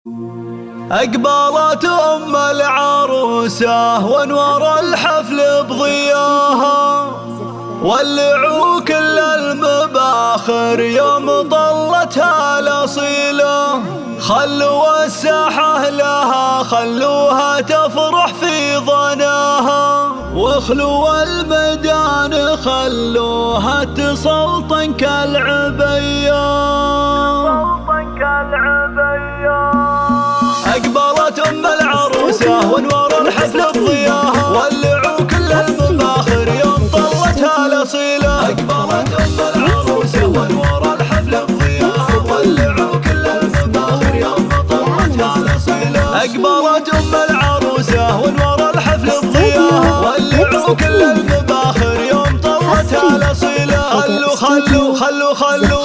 أقبلت أم العروسة وانور الحفل بضياها، ولعوا كل المباخر يوم طلتها الأصيلة. خلوا الساحة لها، خلوها تفرح في ظناها، واخلوا الميدان خلوها تسلطن كالعبية. أقبلت أم العروسة وانور الحفل بضياها، ولعوا كل المباخر يوم طلتها الأصيلة. أقبلت أم العروسة وانور الحفل بضياها، ولعوا كل المباخر يوم طلتها الأصيلة. أقبلت أم العروسة وانور الحفل بضياها، ولعوا كل المباخر يوم طلتها الأصيلة.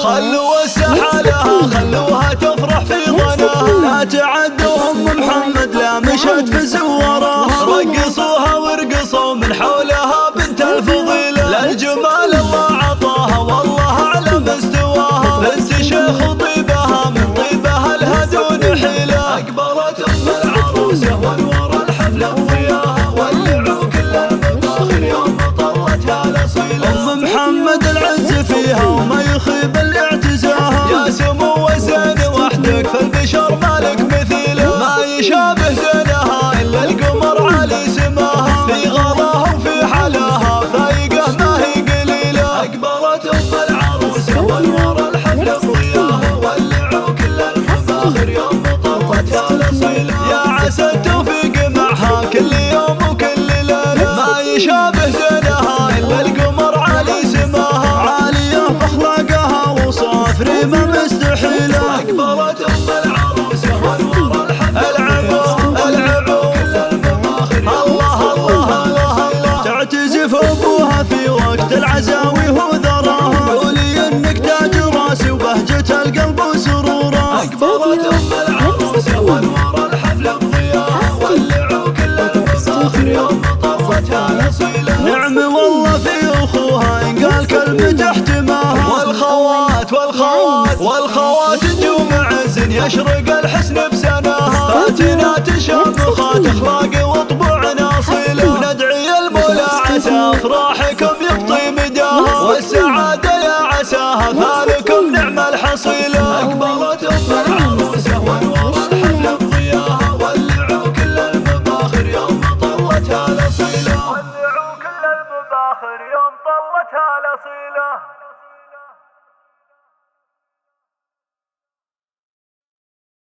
خلوا الساحة لها، خلوها تفرح في ظناها. لا تعدوا أم محمد لا مشت في زوراها، رقصوها وارقصوا من حولها بنت الفضيلة. للجمال الله عطاها والله على مستواها، بنت شيخ طيبها من طيبها لها دون حيلة. أقبلت أم العروسة وانور الحفل بضياها، ولعوا كل المباخر يوم طلتها الأصيلة. أم محمد العز فيها وما يخيب الاعتزاها، يا سمو وزين وحدك في البشر مالك مثيله. ما يشابه زينها إلا القمر عالي سماها، في غلاها وفي حلاها فايقة ما هي قليلة. أقبلت أم العروسة وانور الحفل بضياها، ولعوا كل المباخر يوم طلتها الأصيلة. يا عسى التوفيق معها كل يوم وكل ليلة، ما يشابه زينها إلا القمر عالي سماها، عالية بأخلاقها وصاف ريمة مستحيلة. أقبلت أم العروسة وانور الحفل العبوا كل المباخر الله تعتزف أبوها في وقت العزاوي وذراها، قولي إنك تاج راسي وبهجة القلب وسرورها. أقبلت أم العروسة وانور الحفل بضياها، ولعوا كل المباخر يوم طلتها الأصيلة. نعم والله في أخوها إن قال كلمة احتماها، والخوات نجوم عز يشرق الحسن بسناها، فاتنات شامخات أخلاق